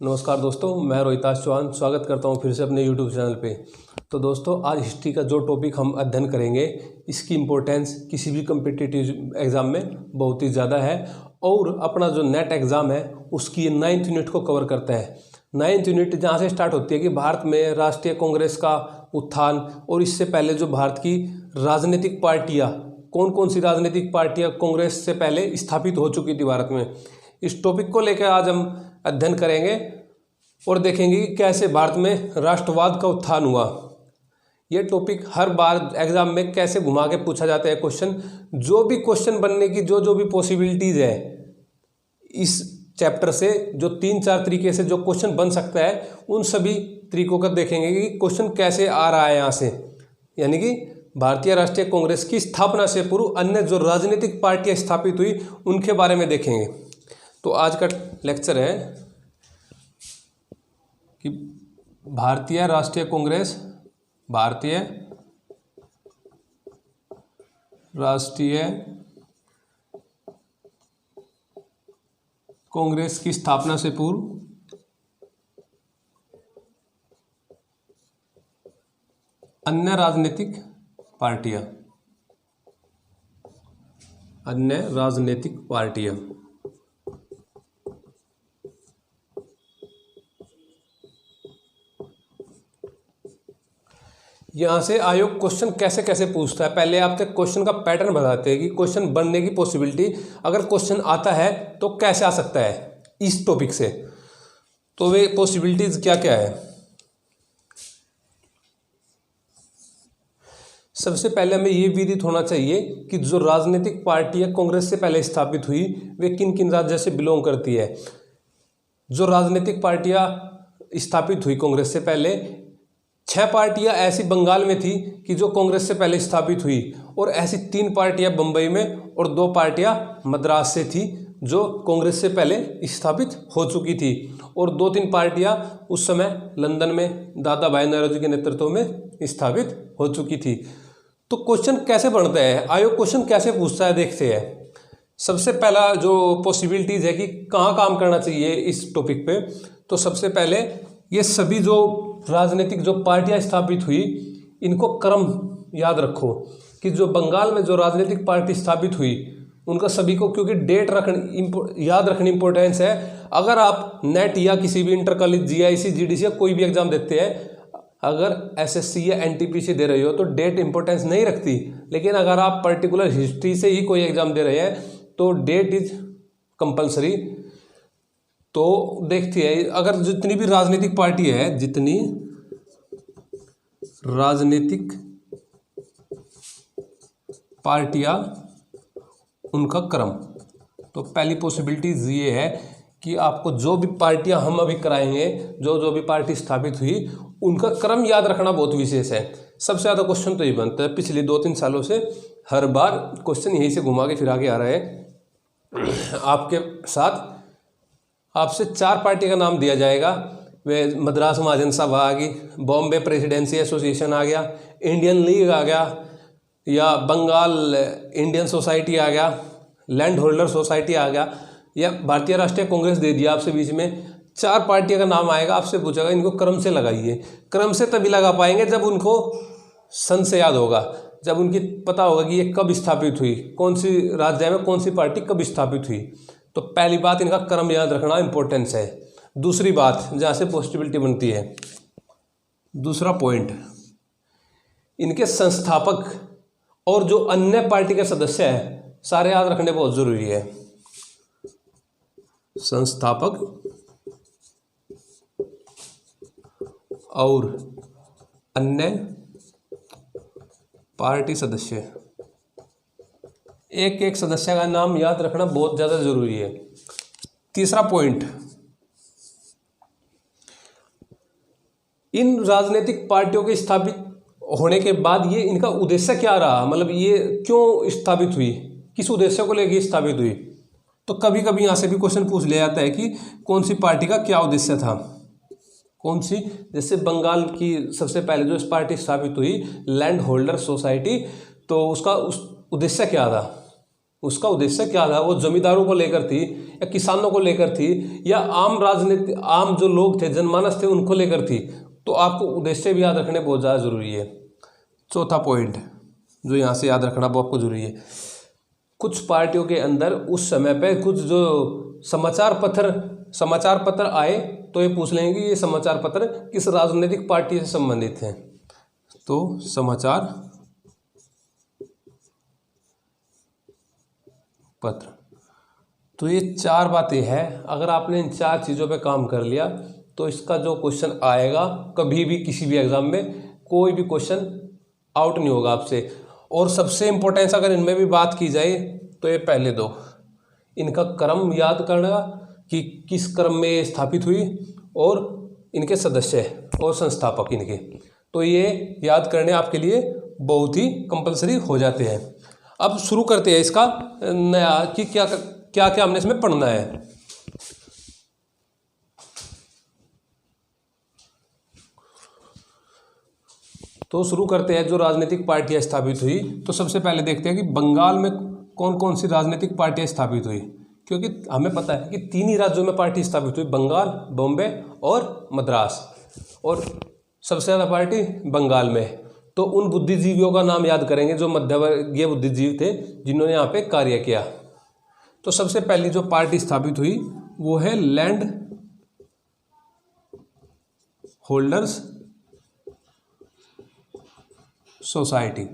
नमस्कार दोस्तों, मैं रोहिताश चौहान स्वागत करता हूं फिर से अपने YouTube चैनल पे। तो दोस्तों, आज हिस्ट्री का जो टॉपिक हम अध्ययन करेंगे, इसकी इम्पोर्टेंस किसी भी कम्पिटिटिव एग्ज़ाम में बहुत ही ज़्यादा है और अपना जो नेट एग्ज़ाम है उसकी 9th यूनिट को कवर करता है। 9th यूनिट जहाँ से स्टार्ट होती है कि भारत में राष्ट्रीय कांग्रेस का उत्थान और इससे पहले जो भारत की राजनीतिक पार्टियाँ, कौन कौन सी राजनीतिक पार्टियाँ कांग्रेस से पहले स्थापित हो चुकी थी भारत में, इस टॉपिक को लेकर आज हम अध्ययन करेंगे और देखेंगे कि कैसे भारत में राष्ट्रवाद का उत्थान हुआ। ये टॉपिक हर बार एग्जाम में कैसे घुमा के पूछा जाता है क्वेश्चन। जो भी क्वेश्चन बनने की जो भी पॉसिबिलिटीज़ है इस चैप्टर से, जो 3-4 तरीके से जो क्वेश्चन बन सकता है, उन सभी तरीकों का देखेंगे कि क्वेश्चन कैसे आ रहा है यहाँ से। यानी कि भारतीय राष्ट्रीय कांग्रेस की स्थापना से पूर्व अन्य जो राजनीतिक पार्टियाँ स्थापित हुई उनके बारे में देखेंगे। तो आज का लेक्चर है कि भारतीय राष्ट्रीय कांग्रेस, भारतीय राष्ट्रीय कांग्रेस की स्थापना से पूर्व अन्य राजनीतिक पार्टियां, अन्य राजनीतिक पार्टियां। यहाँ से आयोग क्वेश्चन कैसे कैसे पूछता है, पहले आपसे क्वेश्चन का पैटर्न बताते हैं कि क्वेश्चन बनने की पॉसिबिलिटी, अगर क्वेश्चन आता है तो कैसे आ सकता है इस टॉपिक से। तो वे पॉसिबिलिटीज क्या क्या है। सबसे पहले हमें ये विदित होना चाहिए कि जो राजनीतिक पार्टियां कांग्रेस से पहले स्थापित हुई वे किन किन राज्यों से बिलोंग करती है। जो राजनीतिक पार्टियां स्थापित हुई कांग्रेस से पहले, 6 पार्टियां ऐसी बंगाल में थी कि जो कांग्रेस से पहले स्थापित हुई, और ऐसी 3 पार्टियां बंबई में और 2 पार्टियां मद्रास से थी जो कांग्रेस से पहले स्थापित हो चुकी थी, और 2-3 पार्टियां उस समय लंदन में दादा भाई नौरोजी के नेतृत्व में स्थापित हो चुकी थी। तो क्वेश्चन कैसे बनता है, आयोग क्वेश्चन कैसे पूछता है, देखते हैं। सबसे पहला जो पॉसिबिलिटीज़ है कि कहाँ काम करना चाहिए इस टॉपिक पे, तो सबसे पहले ये सभी जो राजनीतिक जो पार्टियां स्थापित हुई इनको क्रम याद रखो कि जो बंगाल में जो राजनीतिक पार्टी स्थापित हुई उनका सभी को, क्योंकि डेट याद रखनी इंपॉर्टेंस है। अगर आप नेट या किसी भी इंटर कॉलेज जीआईसी जीडीसी या कोई भी एग्जाम देते हैं, अगर एसएससी या एनटीपीसी दे रहे हो तो डेट इंपॉर्टेंस नहीं रखती, लेकिन अगर आप पर्टिकुलर हिस्ट्री से ही कोई एग्जाम दे रहे हैं तो डेट इज कंपल्सरी। तो देखते हैं, अगर जितनी भी राजनीतिक पार्टी है, जितनी राजनीतिक पार्टियां, उनका क्रम। तो पहली पॉसिबिलिटीज ये है कि आपको जो भी पार्टियां हम अभी कराएंगे, जो भी पार्टी स्थापित हुई उनका क्रम याद रखना बहुत विशेष है। सबसे ज़्यादा क्वेश्चन तो ये बनता है, पिछले 2-3 सालों से हर बार क्वेश्चन यहीं से घुमा के फिर आगे आ रहा है। आपके साथ आपसे 4 पार्टी का नाम दिया जाएगा। वे मद्रास महाजन सभा आ गई, बॉम्बे प्रेसिडेंसी एसोसिएशन आ गया, इंडियन लीग आ गया, या बंगाल इंडियन सोसाइटी आ गया, लैंड होल्डर सोसाइटी आ गया, या भारतीय राष्ट्रीय कांग्रेस दे दिया आपसे बीच में। 4 पार्टियों का नाम आएगा, आपसे पूछेगा इनको क्रम से लगाइए। क्रम से तभी लगा पाएंगे जब उनको सन से याद होगा, जब उनकी पता होगा कि ये कब स्थापित हुई, कौन सी राज्य में कौन सी पार्टी कब स्थापित हुई। तो पहली बात, इनका क्रम याद रखना इंपॉर्टेंस है। दूसरी बात जहाँ से पॉसिबिलिटी बनती है, दूसरा पॉइंट, इनके संस्थापक और जो अन्य पार्टी के सदस्य हैं सारे याद रखने बहुत जरूरी है। संस्थापक और अन्य पार्टी सदस्य, एक एक सदस्य का नाम याद रखना बहुत ज़्यादा जरूरी है। तीसरा पॉइंट, इन राजनीतिक पार्टियों के स्थापित होने के बाद ये इनका उद्देश्य क्या रहा, मतलब ये क्यों स्थापित हुई, किस उद्देश्य को लेकर स्थापित हुई। तो कभी कभी यहाँ से भी क्वेश्चन पूछ लिया जाता है कि कौन सी पार्टी का क्या उद्देश्य था, कौन सी। जैसे बंगाल की सबसे पहले जो पार्टी स्थापित हुई लैंड होल्डर सोसाइटी, तो उसका उद्देश्य क्या था। उसका उद्देश्य क्या था, वो जमींदारों को लेकर थी या किसानों को लेकर थी या आम जो लोग थे, जनमानस थे, उनको लेकर थी। तो आपको उद्देश्य भी याद रखने बहुत ज़्यादा जरूरी है। चौथा पॉइंट जो यहाँ से याद रखना वो आपको जरूरी है, कुछ पार्टियों के अंदर उस समय पे कुछ जो समाचार पत्र आए तो ये पूछ लेंगे कि ये समाचार पत्र किस राजनीतिक पार्टी से संबंधित हैं। तो समाचार पत्र, तो ये 4 बातें हैं। अगर आपने इन 4 चीज़ों पे काम कर लिया तो इसका जो क्वेश्चन आएगा कभी भी किसी भी एग्जाम में कोई भी क्वेश्चन आउट नहीं होगा आपसे। और सबसे इम्पोर्टेंस अगर इनमें भी बात की जाए तो ये पहले 2, इनका क्रम याद करना कि किस क्रम में ये स्थापित हुई और इनके सदस्य और संस्थापक इनके, तो ये याद करने आपके लिए बहुत ही कंपलसरी हो जाते हैं। अब शुरू करते हैं इसका नया कि क्या क्या क्या हमने इसमें पढ़ना है। तो शुरू करते हैं जो राजनीतिक पार्टियां स्थापित हुई। तो सबसे पहले देखते हैं कि बंगाल में कौन कौन सी राजनीतिक पार्टियां स्थापित हुई, क्योंकि हमें पता है कि 3 ही राज्यों में पार्टी स्थापित हुई, बंगाल, बॉम्बे और मद्रास, और सबसे ज़्यादा पार्टी बंगाल में। तो उन बुद्धिजीवियों का नाम याद करेंगे जो मध्यवर्गीय बुद्धिजीवी थे जिन्होंने यहाँ पे कार्य किया। तो सबसे पहली जो पार्टी स्थापित हुई वो है लैंड होल्डर्स सोसाइटी।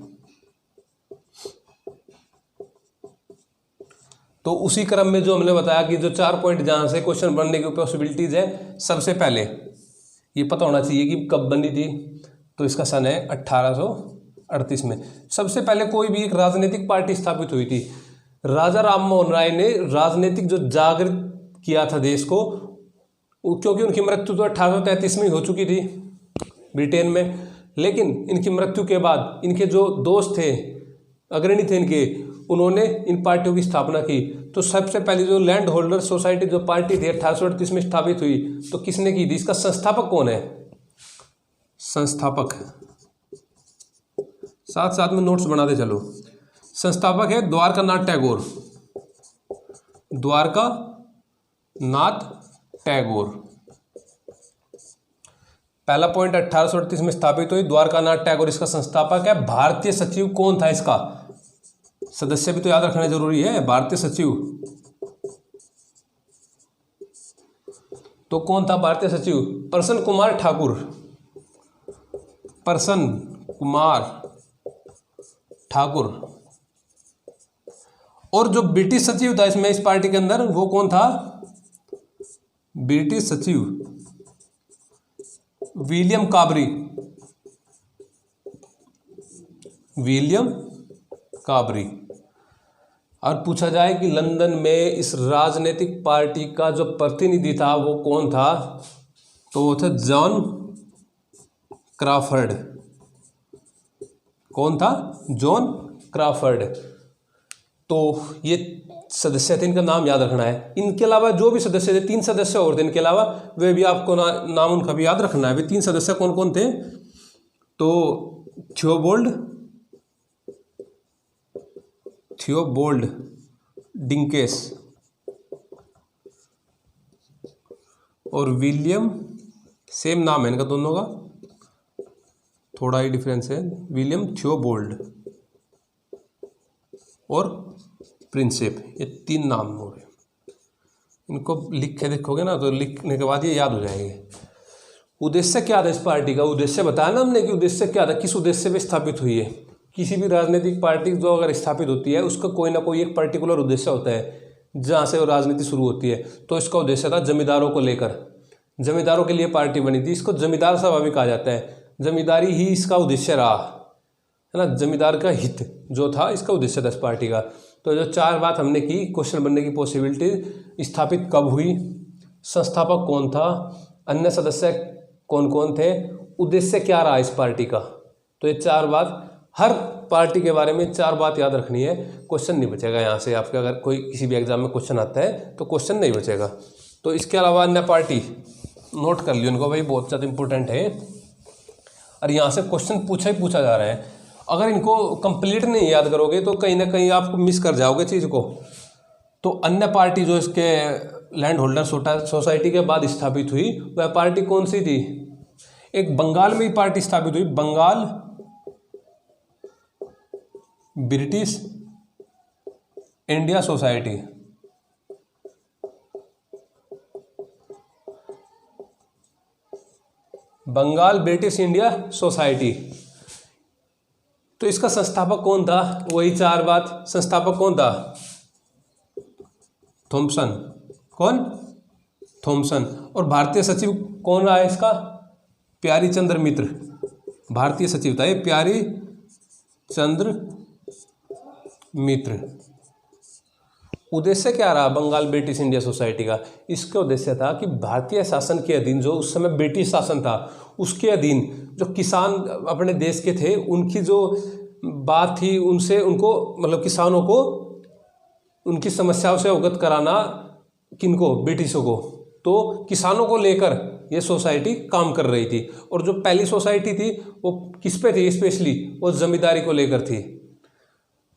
तो उसी क्रम में जो हमने बताया कि जो 4 पॉइंट जहां से क्वेश्चन बनने की पॉसिबिलिटीज है, सबसे पहले ये पता होना चाहिए कि कब बनी थी। तो इसका सन है 1838 में। सबसे पहले कोई भी एक राजनीतिक पार्टी स्थापित हुई थी। राजा राम मोहन राय ने राजनीतिक जो जागृत किया था देश को, क्योंकि उनकी मृत्यु तो 1833 में हो चुकी थी ब्रिटेन में, लेकिन इनकी मृत्यु के बाद इनके जो दोस्त थे, अग्रणी थे इनके, उन्होंने इन पार्टियों की स्थापना की। तो सबसे पहले जो लैंड होल्डर सोसाइटी जो पार्टी थी 1838 में स्थापित हुई, तो किसने की थी, इसका संस्थापक कौन है, संस्थापक साथ साथ में नोट्स बनाते चलो। संस्थापक है द्वारकानाथ टैगोर, द्वारकानाथ टैगोर। पहला पॉइंट 1838 में स्थापित हुई, द्वारकानाथ टैगोर इसका संस्थापक है। भारतीय सचिव कौन था इसका, सदस्य भी तो याद रखना जरूरी है। भारतीय सचिव तो कौन था भारतीय सचिव, प्रसन्न कुमार ठाकुर, प्रसन्न कुमार ठाकुर। और जो ब्रिटिश सचिव था इसमें इस पार्टी के अंदर वो कौन था, ब्रिटिश सचिव विलियम काबरी, विलियम काबरी। और पूछा जाए कि लंदन में इस राजनीतिक पार्टी का जो प्रतिनिधि था वो कौन था, तो वो था जॉन क्रॉफर्ड। कौन था, जॉन क्रॉफर्ड। तो ये सदस्य थे, इनका नाम याद रखना है। इनके अलावा जो भी सदस्य थे, 3 सदस्य और थे इनके अलावा, वे भी आपको नाम उनका भी याद रखना है। वे 3 सदस्य कौन कौन थे, तो थियोबोल्ड डिंकेस और विलियम, सेम नाम है इनका दोनों का, थोड़ा ही डिफरेंस है, विलियम थियोबोल्ड और प्रिंसिप, ये 3 नाम हो गए। इनको लिख के देखोगे ना तो लिखने के बाद ये याद हो जाएंगे। उद्देश्य क्या था इस पार्टी का, उद्देश्य बताया ना हमने कि उद्देश्य क्या था, किस उद्देश्य पे स्थापित हुई है। किसी भी राजनीतिक पार्टी जो अगर स्थापित होती है उसका कोई ना कोई एक पर्टिकुलर उद्देश्य होता है जहाँ से वो राजनीति शुरू होती है। तो इसका उद्देश्य था जमींदारों को लेकर, जमींदारों के लिए पार्टी बनी थी। इसको जमींदार सभा भी कहा जाता है, जमींदारी ही इसका उद्देश्य रहा है ना, जमींदार का हित जो था इसका उद्देश्य था इस पार्टी का। तो जो 4 बात हमने की, क्वेश्चन बनने की पॉसिबिलिटी, स्थापित कब हुई, संस्थापक कौन था, अन्य सदस्य कौन कौन थे, उद्देश्य क्या रहा इस पार्टी का। तो ये 4 बात, हर पार्टी के बारे में 4 बात याद रखनी है। क्वेश्चन नहीं बचेगा यहाँ से आपके, अगर कोई किसी भी एग्जाम में क्वेश्चन आता है तो क्वेश्चन नहीं बचेगा। तो इसके अलावा अन्य पार्टी नोट कर लियो उनको भाई, बहुत ज़्यादा इंपॉर्टेंट है। और यहाँ से क्वेश्चन पूछा ही पूछा जा रहा है। अगर इनको कंप्लीट नहीं याद करोगे तो कहीं ना कहीं आप मिस कर जाओगे चीज़ को। तो अन्य पार्टी जो इसके लैंड होल्डर सोसाइटी के बाद स्थापित हुई वह पार्टी कौन सी थी? एक बंगाल में ही पार्टी स्थापित हुई, Bengal British India society. Bengal British India society. तो इसका संस्थापक कौन था? वही चार बात, संस्थापक कौन था? थॉमसन। कौन? थॉमसन। और भारतीय सचिव कौन रहा है इसका? प्यारी चंद्र मित्र। भारतीय सचिव था ये प्यारी चंद्र मित्र। उद्देश्य क्या रहा बंगाल ब्रिटिश इंडिया सोसाइटी का? इसका उद्देश्य था कि भारतीय शासन के अधीन, जो उस समय ब्रिटिश शासन था उसके अधीन जो किसान अपने देश के थे, उनकी जो बात थी उनसे, उनको मतलब किसानों को उनकी समस्याओं से अवगत कराना। किनको? ब्रिटिशों को। तो किसानों को लेकर ये सोसाइटी काम कर रही थी। और जो पहली सोसाइटी थी वो किस पे थी स्पेशली? वो जमींदारी को लेकर थी।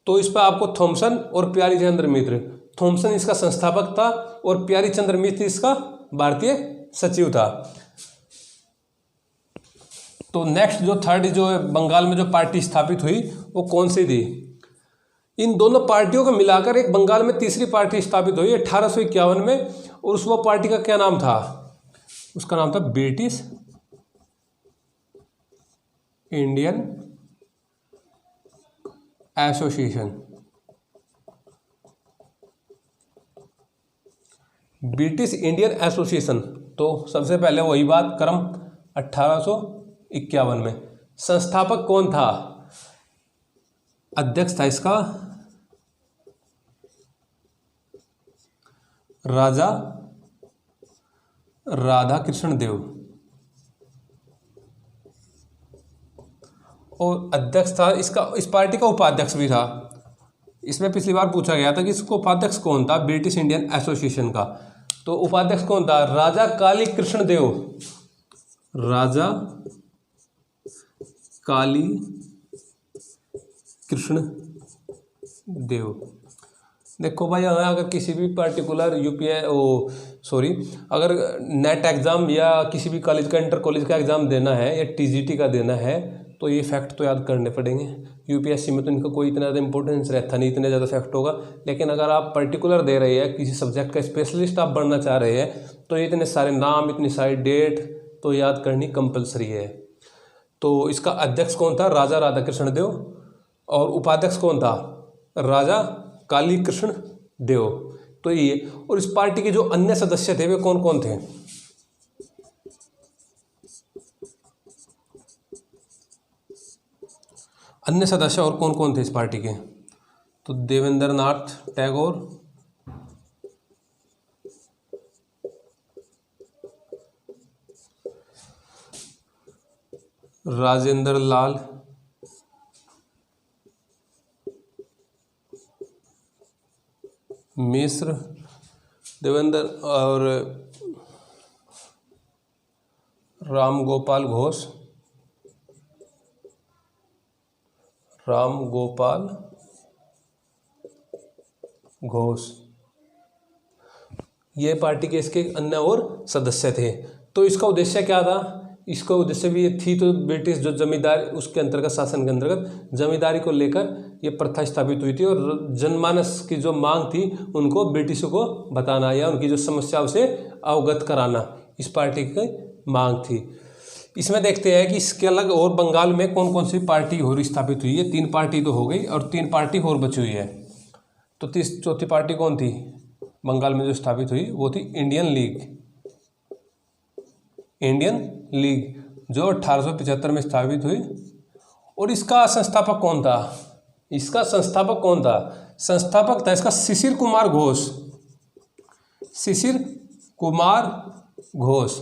तो इस पर आपको थॉमसन और प्यारी चंद्र मित्र, थॉमसन इसका संस्थापक था और प्यारी चंद्र मित्र इसका भारतीय सचिव था। तो नेक्स्ट जो थर्ड जो बंगाल में जो पार्टी स्थापित हुई वो कौन सी थी? इन दोनों पार्टियों को मिलाकर एक बंगाल में तीसरी पार्टी स्थापित हुई 1851 में। और उस वो पार्टी का क्या नाम था? उसका नाम था British Indian association. British Indian association. तो सबसे पहले वही बात, क्रम 1851 में। संस्थापक कौन था? अध्यक्ष था इसका राजा राधा कृष्ण देव। और अध्यक्ष था इसका, इस पार्टी का उपाध्यक्ष भी था। इसमें पिछली बार पूछा गया था कि इसको उपाध्यक्ष कौन था ब्रिटिश इंडियन एसोसिएशन का। तो उपाध्यक्ष कौन था? राजा काली कृष्ण देव। राजा काली कृष्ण देव। देखो भाई, अगर किसी भी पर्टिकुलर अगर नेट एग्ज़ाम या किसी भी कॉलेज का, इंटर कॉलेज का एग्ज़ाम देना है या टीजीटी का देना है तो ये फैक्ट तो याद करने पड़ेंगे। यूपीएससी में तो इनका कोई इतना ज़्यादा इंपॉर्टेंस रहता नहीं, इतने ज़्यादा फैक्ट होगा। लेकिन अगर आप पर्टिकुलर दे रहे हैं, किसी सब्जेक्ट का स्पेशलिस्ट आप बनना चाह रहे हैं, तो इतने सारे नाम, इतनी सारी डेट तो याद करनी कंपलसरी है। तो इसका अध्यक्ष कौन था? राजा राधा कृष्ण देव। और उपाध्यक्ष कौन था? राजा काली कृष्ण देव। तो ये, और इस पार्टी के जो अन्य सदस्य थे वे कौन कौन थे? अन्य सदस्य और कौन कौन थे इस पार्टी के? तो देवेंद्रनाथ टैगोर, राजेंद्र लाल, मिश्र, देवेंद्र और राम गोपाल घोष, राम गोपाल घोष। ये पार्टी के इसके अन्य और सदस्य थे। तो इसका उद्देश्य क्या था? इसका उद्देश्य भी ये थी, तो ब्रिटिश जो जमींदार उसके अंतर्गत, शासन के अंतर्गत जमींदारी को लेकर ये प्रथा स्थापित हुई थी। और जनमानस की जो मांग थी उनको ब्रिटिशों को बताना या उनकी जो समस्याओं से अवगत कराना, इस पार्टी की मांग थी। इसमें देखते हैं कि इसके अलग और बंगाल में कौन कौन सी पार्टी और स्थापित हुई है। 3 पार्टी तो हो गई और 3 पार्टी और बची हुई है। तो चौथी पार्टी कौन थी बंगाल में जो स्थापित हुई? वो थी इंडियन लीग। इंडियन लीग जो 1875 में स्थापित हुई। और इसका संस्थापक कौन था? इसका संस्थापक कौन था? संस्थापक था इसका शिशिर कुमार घोष। शिशिर कुमार घोष।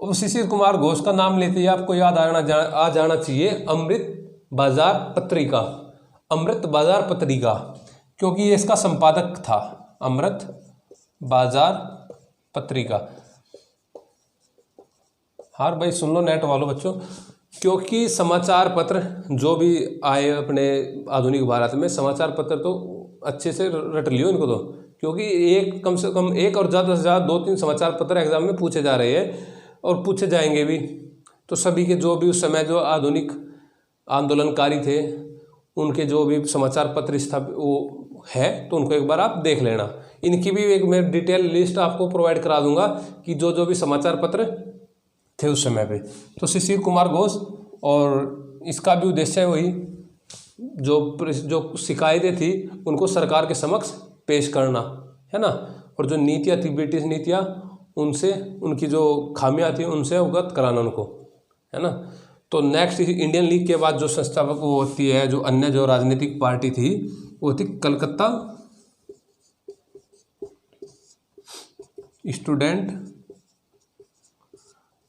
और शिशिर कुमार घोष का नाम लेते ही आपको याद आ जाना चाहिए अमृत बाजार पत्रिका। अमृत बाजार पत्रिका, क्योंकि ये इसका संपादक था। अमृत बाजार पत्रिका। हाँ भाई सुन लो नेट वालों बच्चों, क्योंकि समाचार पत्र जो भी आए अपने आधुनिक भारत में, समाचार पत्र तो अच्छे से रट लियो इनको तो, क्योंकि एक कम से कम एक और ज़्यादा से ज़्यादा 2-3 समाचार पत्र एग्जाम में पूछे जा रहे हैं और पूछे जाएंगे भी। तो सभी के जो भी उस समय जो आधुनिक आंदोलनकारी थे उनके जो भी समाचार पत्र स्थापित वो है तो उनको एक बार आप देख लेना। इनकी भी एक मैं डिटेल लिस्ट आपको प्रोवाइड करा दूंगा कि जो जो भी समाचार पत्र थे उस समय पे। तो शिशिर कुमार घोष, और इसका भी उद्देश्य वही जो शिकायतें थी उनको सरकार के समक्ष पेश करना है ना, और जो नीतियाँ थी ब्रिटिश नीतियाँ उनसे उनकी जो खामियां थी उनसे अवगत कराना उनको, है ना। तो नेक्स्ट इंडियन लीग के बाद जो संस्थापक वो होती है, जो अन्य जो राजनीतिक पार्टी थी वो थी Calcutta student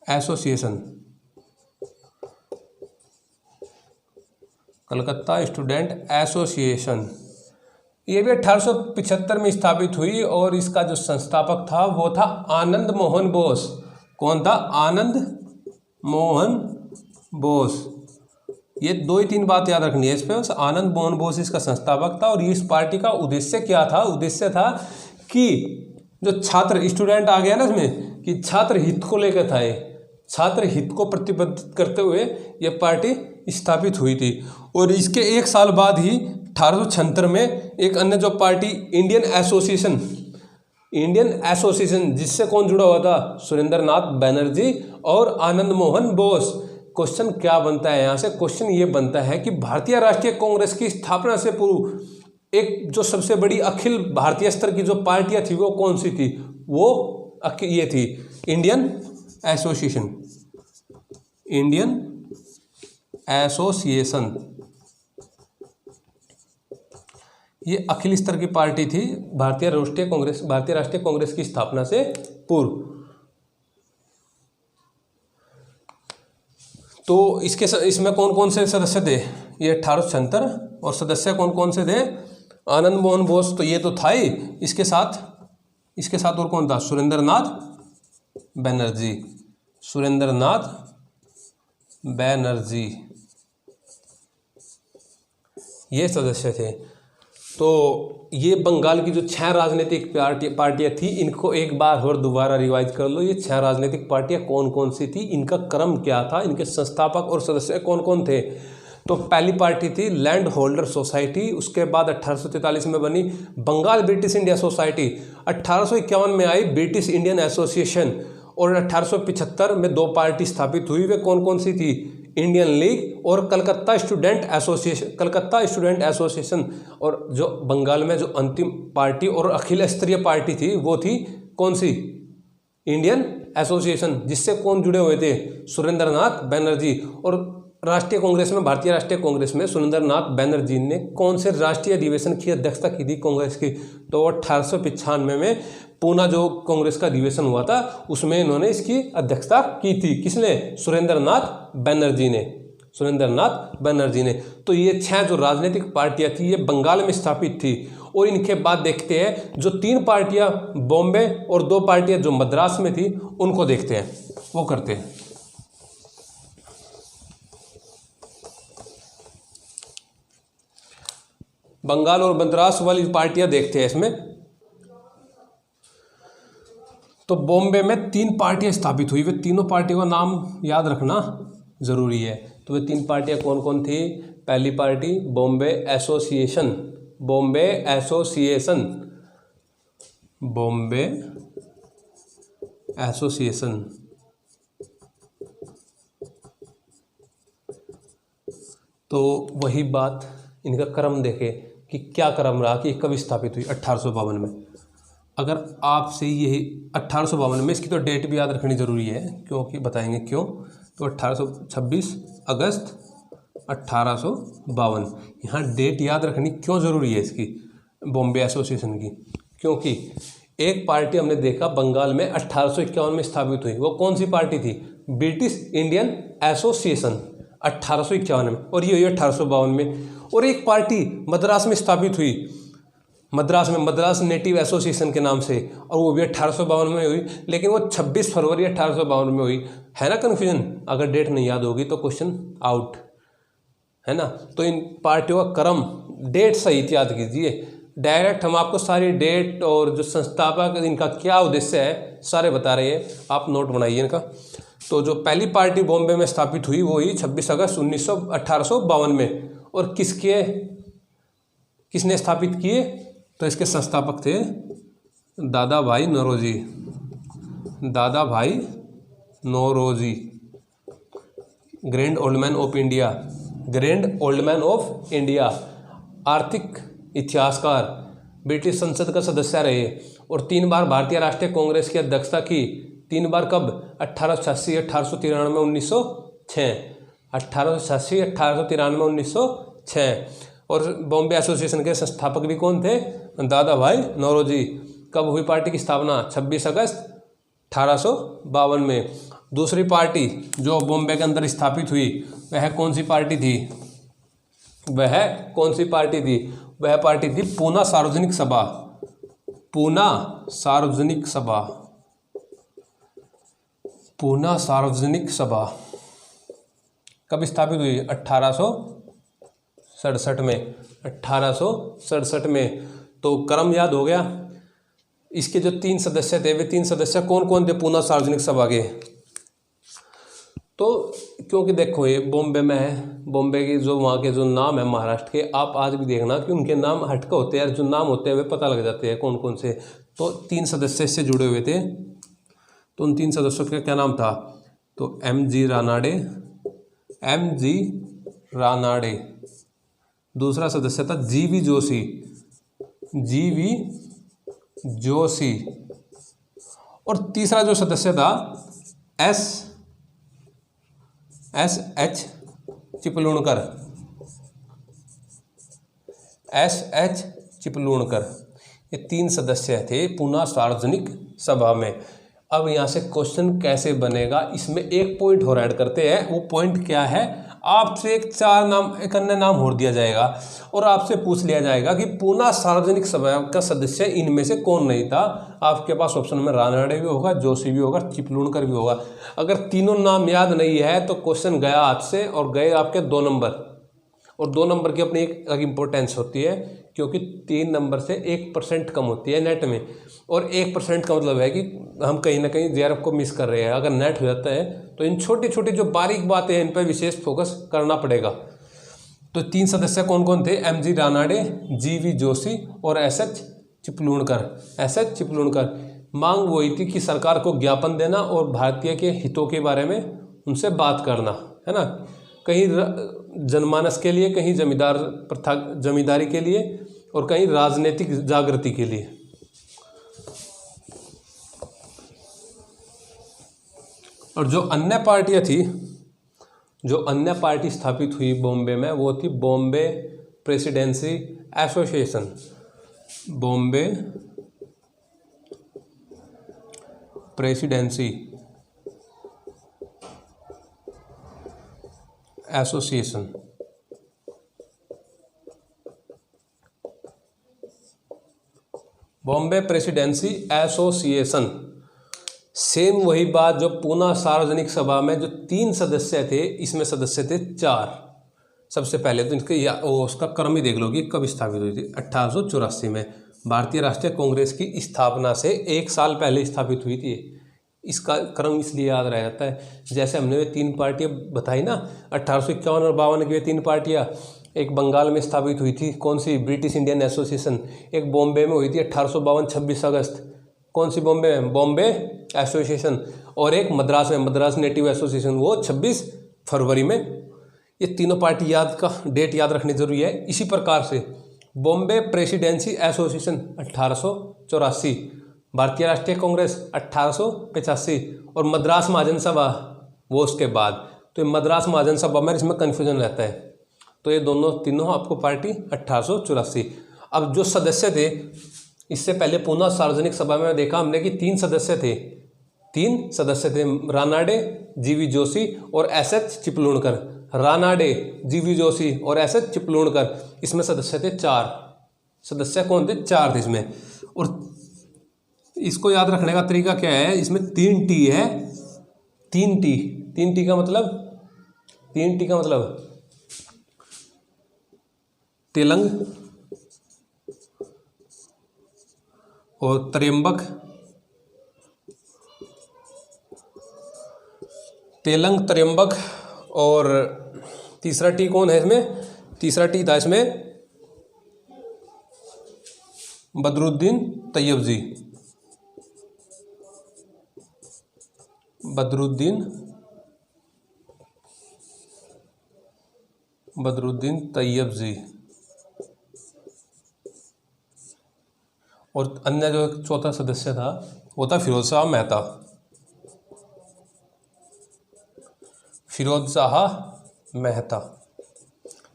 association. Calcutta student association ये भी 1875 में स्थापित हुई और इसका जो संस्थापक था वो था आनंद मोहन बोस। कौन था? आनंद मोहन बोस। ये 2 ही 3 बात याद रखनी है इस पे। आनंद मोहन बोस इसका संस्थापक था और इस पार्टी का उद्देश्य क्या था? उद्देश्य था कि जो छात्र स्टूडेंट आ गया ना इसमें, कि छात्र हित को लेकर था, छात्र हित को प्रतिबद्ध करते हुए यह पार्टी स्थापित हुई थी। और इसके 1 साल बाद ही 1876 में एक अन्य जो पार्टी इंडियन एसोसिएशन जिससे कौन जुड़ा हुआ था? सुरेंद्रनाथ बनर्जी और आनंद मोहन बोस। क्वेश्चन क्या बनता है यहाँ से? क्वेश्चन ये बनता है कि भारतीय राष्ट्रीय कांग्रेस की स्थापना से पूर्व एक जो सबसे बड़ी अखिल भारतीय स्तर की जो पार्टियां थी वो कौन सी थी? वो ये थी इंडियन एसोसिएशन। ये अखिल स्तर की पार्टी थी भारतीय राष्ट्रीय कांग्रेस की स्थापना से पूर्व। तो इसमें कौन कौन से सदस्य थे? ये 1876 और सदस्य कौन कौन से थे? आनंद मोहन बोस तो ये तो था ही, इसके साथ और कौन था? सुरेंद्रनाथ बैनर्जी ये सदस्य थे। तो ये बंगाल की जो 6 राजनीतिक पार्टियां थी इनको एक बार और दोबारा रिवाइज कर लो। ये 6 राजनीतिक पार्टियां कौन कौन सी थी, इनका क्रम क्या था, इनके संस्थापक और सदस्य कौन कौन थे? तो पहली पार्टी थी लैंड होल्डर सोसाइटी। उसके बाद 1843 में बनी बंगाल ब्रिटिश इंडिया सोसाइटी। 1851 में आई ब्रिटिश इंडियन एसोसिएशन और 1875 में 2 पार्टी स्थापित हुई। वे कौन कौन सी थी? इंडियन लीग और कलकत्ता स्टूडेंट एसोसिएशन। और जो बंगाल में जो अंतिम पार्टी और अखिल स्तरीय पार्टी थी वो थी कौन सी? इंडियन एसोसिएशन, जिससे कौन जुड़े हुए थे? सुरेंद्रनाथ बनर्जी। और भारतीय राष्ट्रीय कांग्रेस में सुरेंद्रनाथ बनर्जी ने कौन से राष्ट्रीय अधिवेशन की अध्यक्षता की थी कांग्रेस की? तो 1895 में पूना जो कांग्रेस का अधिवेशन हुआ था उसमें इन्होंने इसकी अध्यक्षता की थी। किसने? सुरेंद्रनाथ बनर्जी ने। तो ये 6 जो राजनीतिक पार्टियां थी ये बंगाल में स्थापित थी। और इनके बाद देखते हैं जो 3 पार्टियां बॉम्बे और 2 पार्टियां जो मद्रास में थी उनको देखते हैं, वो करते हैं। बंगाल और मद्रास वाली पार्टियां देखते हैं इसमें। तो बॉम्बे में 3 पार्टियां स्थापित हुई। वे तीनों पार्टियों का नाम याद रखना जरूरी है। तो वे 3 पार्टियां कौन कौन थी? पहली पार्टी बॉम्बे एसोसिएशन। तो वही बात, इनका क्रम देखे कि क्या क्रम रहा कि कब स्थापित हुई? 1852 में। अगर आपसे ये 1852 में, इसकी तो डेट भी याद रखनी ज़रूरी है क्योंकि बताएंगे क्यों। तो 26 अगस्त 1852, यहाँ डेट याद रखनी क्यों ज़रूरी है इसकी, बॉम्बे एसोसिएशन की? क्योंकि एक पार्टी हमने देखा बंगाल में 1851 में स्थापित हुई। वो कौन सी पार्टी थी? ब्रिटिश इंडियन एसोसिएशन 1851 में, और ये हुई 1852 में। और एक पार्टी मद्रास में स्थापित हुई मद्रास में मद्रास नेटिव एसोसिएशन के नाम से, और वो भी 1852 में हुई, लेकिन वो 26 फरवरी 1852 में हुई। है ना कन्फ्यूजन? अगर डेट नहीं याद होगी तो क्वेश्चन आउट, है ना। तो इन पार्टियों का क्रम, डेट सहित याद कीजिए। डायरेक्ट हम आपको सारी डेट और जो संस्थापक इनका क्या उद्देश्य है सारे बता रहे हैं, आप नोट बनाइए इनका। तो जो पहली पार्टी बॉम्बे में स्थापित हुई वो हुई 26 अगस्त 1852 में। और किसने स्थापित किए? तो इसके संस्थापक थे दादा भाई Naoroji, Dadabhai Naoroji, grand old man of India, grand old man of India, आर्थिक इतिहासकार, ब्रिटिश संसद का सदस्य रहे और 3 बार भारतीय राष्ट्रीय कांग्रेस की अध्यक्षता की। 3 बार कब? 1886, 1893, 1906, 1886, 1893, 1906। और बॉम्बे एसोसिएशन के संस्थापक भी कौन थे? दादा भाई नौरोजी। कब हुई पार्टी की स्थापना? 26 अगस्त 1852 में। दूसरी पार्टी जो बॉम्बे के अंदर स्थापित हुई वह कौन सी पार्टी थी? वह पार्टी थी पूना सार्वजनिक सभा। पूना सार्वजनिक सभा, पूना सार्वजनिक सभा कब स्थापित हुई? 1867 में, 1867 में। तो क्रम याद हो गया। इसके जो 3 सदस्य थे वे 3 सदस्य कौन कौन थे पूना सार्वजनिक सभा के? तो क्योंकि देखो ये बॉम्बे में है, बॉम्बे के जो वहाँ के जो नाम है महाराष्ट्र के, आप आज भी देखना कि उनके नाम हटके होते हैं, जो नाम होते हैं वे पता लग जाते हैं कौन कौन से। तो 3 सदस्य इससे जुड़े हुए थे। तो उन 3 सदस्यों का क्या नाम था? तो M.G. रानाडे। दूसरा सदस्य था G.V. जोशी। और तीसरा जो सदस्य था S.H. चिपलूणकर। ये 3 सदस्य थे पूना सार्वजनिक सभा में। अब यहाँ से क्वेश्चन कैसे बनेगा, इसमें एक पॉइंट और ऐड करते हैं। वो पॉइंट क्या है? आपसे एक अन्य नाम और दिया जाएगा और आपसे पूछ लिया जाएगा कि पूना सार्वजनिक सभा का सदस्य इनमें से कौन नहीं था। आपके पास ऑप्शन में रानाडे भी होगा, जोशी भी होगा, चिपलूणकर भी होगा। अगर तीनों नाम याद नहीं है तो क्वेश्चन गया हाथ से और गए आपके 2 नंबर। और 2 नंबर की अपनी एक अलग इम्पोर्टेंस होती है, क्योंकि 3 नंबर से 1% कम होती है नेट में। और 1% का मतलब है कि हम कहीं ना कहीं JRF को मिस कर रहे हैं। अगर नेट हो जाता है तो इन छोटी छोटी जो बारीक बातें हैं इन पर विशेष फोकस करना पड़ेगा। तो 3 सदस्य कौन कौन थे? M.G. रानाडे, G.V. जोशी और S.H. चिपलूणकर। मांग वही थी कि सरकार को ज्ञापन देना और भारतीय के हितों के बारे में उनसे बात करना, है ना। कहीं जनमानस के लिए, कहीं जमींदारी के लिए और कहीं राजनीतिक जागृति के लिए। और जो अन्य पार्टी स्थापित हुई बॉम्बे में वो थी Bombay presidency association. Bombay presidency association. Bombay presidency association. Same वही बात जो पूना सार्वजनिक सभा में जो 3 सदस्य थे, इसमें सदस्य थे 4। सबसे पहले तो इनके उसका क्रम ही देख लो कि कब स्थापित हुई थी। 1884 में भारतीय राष्ट्रीय कांग्रेस की स्थापना से 1 साल पहले स्थापित हुई थी। इसका क्रम इसलिए याद रह जाता है, जैसे हमने वे 3 पार्टियाँ बताई ना, 1851 और 52 की वे 3 पार्टियाँ। एक बंगाल में स्थापित हुई थी, कौन सी? British Indian association. एक बॉम्बे में हुई थी 1852 26 अगस्त, कौन सी? बॉम्बे में, बॉम्बे एसोसिएशन। और एक मद्रास में, मद्रास नेटिव एसोसिएशन, वो 26 फरवरी में। ये तीनों पार्टी डेट याद रखनी जरूरी है। इसी प्रकार से बॉम्बे प्रेसिडेंसी एसोसिएशन 1884, भारतीय राष्ट्रीय कांग्रेस 1885 और मद्रास महाजन सभा वो उसके बाद। तो ये मद्रास महाजन सभा में इसमें कन्फ्यूजन रहता है। तो ये तीनों आपको पार्टी 1884। अब जो सदस्य थे, इससे पहले पूना सार्वजनिक सभा में देखा हमने कि 3 सदस्य थे, रानाडे, G.V. जोशी और S.H. चिपलूणकर। रानाडे, G.V. जोशी और S.H. चिपलूणकर, इसमें सदस्य थे 4। सदस्य कौन थे? 4 थे इसमें। और इसको याद रखने का तरीका क्या है, इसमें 3 टी है, 3 टी। 3 टी का मतलब तेलंग और त्र्यंबक, और तीसरा टी कौन है इसमें? तीसरा टी था इसमें बदरुद्दीन तैयबजी। बदरुद्दीन तैयबजी। और अन्य जो चौथा सदस्य था वो था फिरोज शाह मेहता।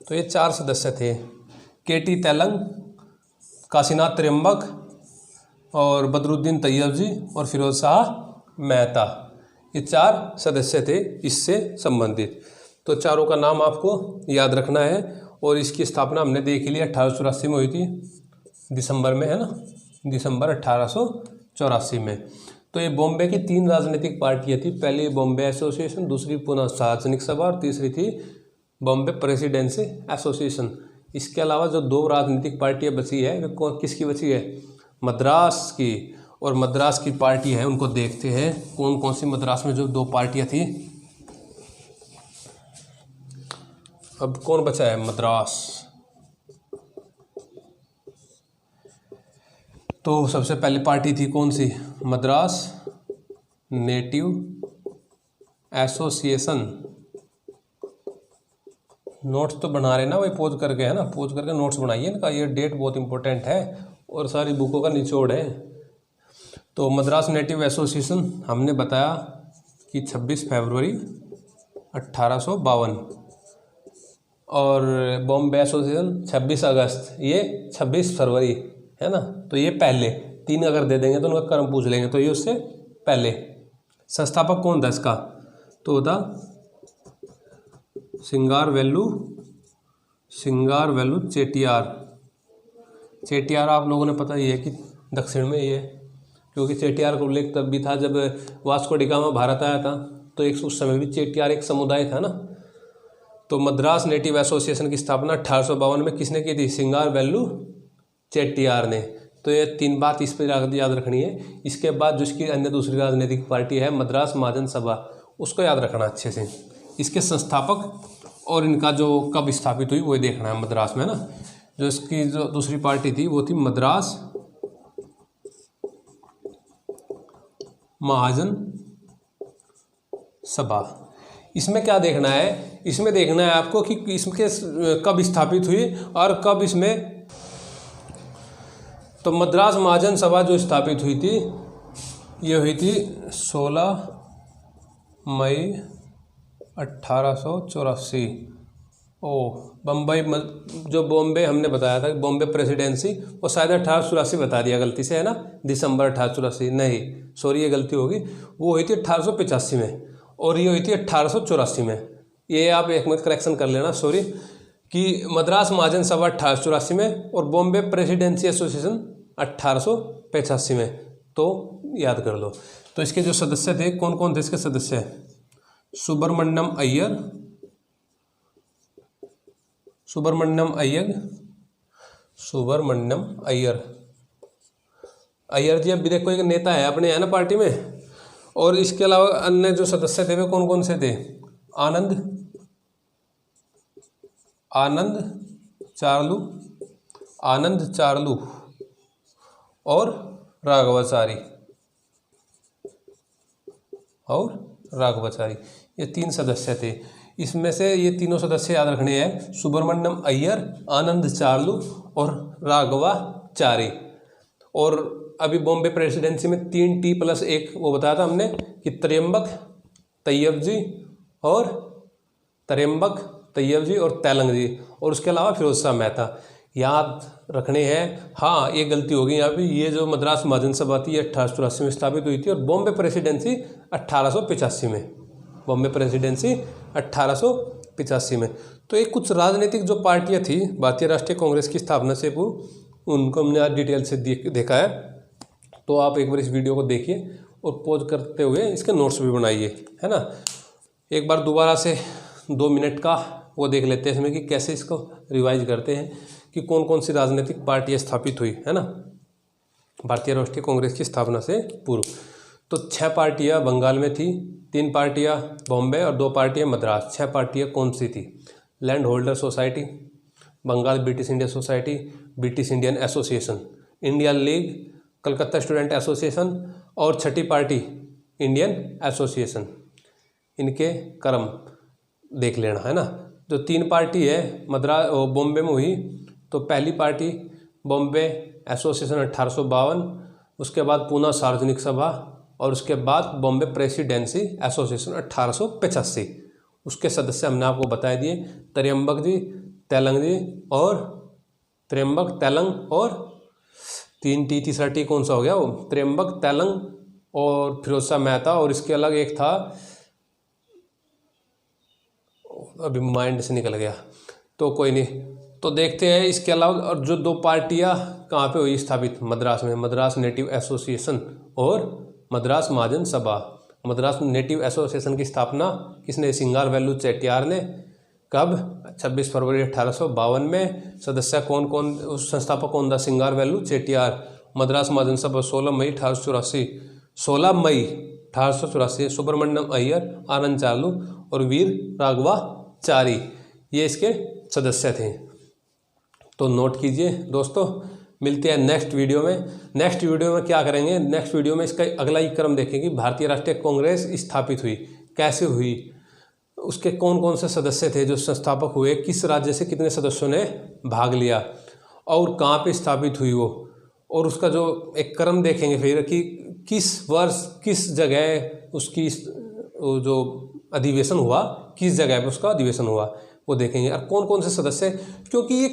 तो ये 4 सदस्य थे, केटी तेलंग, काशीनाथ त्र्यंबक और बदरुद्दीन तैयबजी और फिरोज शाह मेहता। ये 4 सदस्य थे इससे संबंधित। तो चारों का नाम आपको याद रखना है। और इसकी स्थापना हमने देख ली 1884 में हुई थी, दिसंबर में, है ना, दिसंबर 1884 में। तो ये बॉम्बे की 3 राजनीतिक पार्टियां थी। पहली बॉम्बे एसोसिएशन, दूसरी पुनः सार्वजनिक सभा और तीसरी थी बॉम्बे प्रेसिडेंसी एसोसिएशन। इसके अलावा जो 2 राजनीतिक पार्टियां बची है वो किसकी बची है? मद्रास की। और मद्रास की पार्टी है, उनको देखते हैं कौन कौन सी मद्रास में जो 2 पार्टियां थी। अब कौन बचा है? मद्रास। तो सबसे पहली पार्टी थी कौन सी? Madras native association. नोट्स तो बना रहे ना, वही पोज करके, है ना, पोज करके नोट्स बनाइए इनका, ये डेट बहुत इंपॉर्टेंट है और सारी बुकों का निचोड़ है। तो मद्रास नेटिव एसोसिएशन हमने बताया कि 26 फरवरी 1852 और बॉम्बे एसोसिएशन 26 अगस्त, ये 26 फरवरी, है ना। तो ये पहले 3 अगर दे देंगे तो उनका क्रम पूछ लेंगे, तो ये उससे पहले। संस्थापक कौन था इसका? तो था सिंगारवेलु चेटियार। आप लोगों ने पता ही है कि दक्षिण में ही है, क्योंकि चेटियार का उल्लेख तब भी था जब वास्को डी गामा भारत आया था। तो एक उस समय भी चेटियार एक समुदाय था ना। तो मद्रास नेटिव एसोसिएशन की स्थापना 1852 में किसने की थी? सिंगारवेलु चेट्टियार ने। तो ये 3 बात इस पर याद रखनी है। इसके बाद जो इसकी अन्य दूसरी राजनीतिक पार्टी है मद्रास महाजन सभा, उसको याद रखना अच्छे से। इसके संस्थापक और इनका जो कब स्थापित हुई वो देखना है मद्रास में, ना। जो इसकी जो दूसरी पार्टी थी वो थी मद्रास महाजन सभा। इसमें क्या देखना है? इसमें देखना है आपको कि इसके कब स्थापित हुई और कब इसमें। तो मद्रास महाजन सभा जो स्थापित हुई थी ये हुई थी 16 मई 1884। बम्बई जो बॉम्बे हमने बताया था बॉम्बे प्रेसिडेंसी, वो शायद 1884 बता दिया गलती से, है ना, दिसंबर 1884 नहीं, सॉरी ये गलती होगी। वो हुई थी 1885 में और ये हुई थी 1884 में। ये आप एक मिनट करेक्शन कर लेना, सॉरी, कि मद्रास महाजन सभा 1884 में और बॉम्बे प्रेसिडेंसी एसोसिएशन 1885 में। तो याद कर लो। तो इसके जो सदस्य थे कौन कौन थे इसके सदस्य? सुब्रमण्यम अय्यर जी अब भी देखो एक नेता है अपने, है ना, पार्टी में। और इसके अलावा अन्य जो सदस्य थे वे कौन कौन से थे? आनंद चार्लू और राघवाचारी, ये 3 सदस्य थे। इसमें से ये तीनों सदस्य याद रखने हैं, सुब्रमण्यम अय्यर, आनंद चार्लू और राघवाचारी। और अभी बॉम्बे प्रेसिडेंसी में 3 T+1 वो बताया था हमने कि त्र्यंबक तैयबजी और तेलंग जी, और उसके अलावा फिरोज शाह मेहता याद रखने हैं। हाँ, ये गलती होगी यहाँ पे, ये जो मद्रास महाजन सभा थी 1884 में स्थापित हुई थी और बॉम्बे प्रेसिडेंसी 1885 में, बॉम्बे प्रेसिडेंसी 1885 में। तो एक कुछ राजनीतिक जो पार्टियां थी भारतीय राष्ट्रीय कांग्रेस की स्थापना से पूर्व, उनको हमने आज डिटेल से देखा है। तो आप एक बार इस वीडियो को देखिए और पॉज करते हुए इसके नोट्स भी बनाइए, है ना। एक बार दोबारा से 2 मिनट का वो देख लेते हैं इसमें कि कैसे इसको रिवाइज करते हैं कि कौन कौन सी राजनीतिक पार्टियाँ स्थापित हुई, है ना, भारतीय राष्ट्रीय कांग्रेस की स्थापना से पूर्व। तो 6 पार्टियाँ बंगाल में थी, 3 पार्टियाँ बॉम्बे और 2 पार्टियाँ मद्रास। 6 पार्टियाँ कौन सी थी? Land holder society, Bengal British Indian society, British Indian association, Indian league, Calcutta student association और 6ठी पार्टी इंडियन एसोसिएशन। इनके क्रम देख लेना, है ना। जो 3 पार्टी है मद्रास बॉम्बे में हुई, तो पहली पार्टी बॉम्बे एसोसिएशन 1852, उसके बाद पूना सार्वजनिक सभा और उसके बाद बॉम्बे प्रेसिडेंसी एसोसिएशन 1885। उसके सदस्य हमने आपको बता दिए, त्र्यंबक जी, तेलंग जी और त्र्यंबक, तेलंग और 3 टी, तीसरा टी कौन सा हो गया वो? त्र्यंबक, तेलंग और फिरोज मेहता, और इसके अलग एक था, अभी माइंड से निकल गया, तो कोई नहीं। तो देखते हैं इसके अलावा और जो 2 पार्टियां कहाँ पे हुई स्थापित? मद्रास में, मद्रास नेटिव एसोसिएशन और मद्रास महाजन सभा। मद्रास नेटिव एसोसिएशन की स्थापना किसने? सिंगारवेलु चेट्टियार ने। कब? 26 फरवरी 1852 में। सदस्य कौन कौन, उस संस्थापक कौन था? सिंगारवेलु चेट्टियार। मद्रास महाजन सभा 16 मई 1884, सुब्रमण्यम अय्यर, आनंद चालू और वीर राघवाचारी, ये इसके सदस्य थे। तो नोट कीजिए दोस्तों। मिलते हैं नेक्स्ट वीडियो में। नेक्स्ट वीडियो में क्या करेंगे? नेक्स्ट वीडियो में इसका अगला ही क्रम देखेंगे। भारतीय राष्ट्रीय कांग्रेस स्थापित हुई, कैसे हुई, उसके कौन कौन से सदस्य थे जो संस्थापक हुए, किस राज्य से कितने सदस्यों ने भाग लिया और कहाँ पे स्थापित हुई वो, और उसका जो एक क्रम देखेंगे फिर कि किस वर्ष किस जगह उसकी जो अधिवेशन हुआ, किस जगह पे उसका अधिवेशन हुआ, वो देखेंगे। और कौन कौन से सदस्य, क्योंकि ये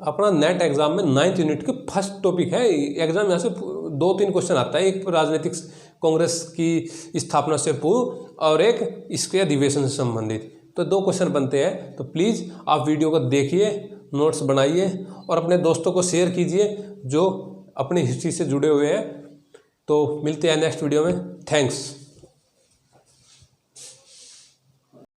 अपना नेट एग्जाम में 9th यूनिट के फर्स्ट टॉपिक है। एग्जाम यहाँ से 2-3 क्वेश्चन आता है, एक राजनीतिक कांग्रेस की स्थापना से पूर्व और एक इसके अधिवेशन से संबंधित, तो 2 क्वेश्चन बनते हैं। तो प्लीज़ आप वीडियो को देखिए, नोट्स बनाइए और अपने दोस्तों को शेयर कीजिए जो अपनी हिस्ट्री से जुड़े हुए हैं। तो मिलते हैं नेक्स्ट वीडियो में। थैंक्स।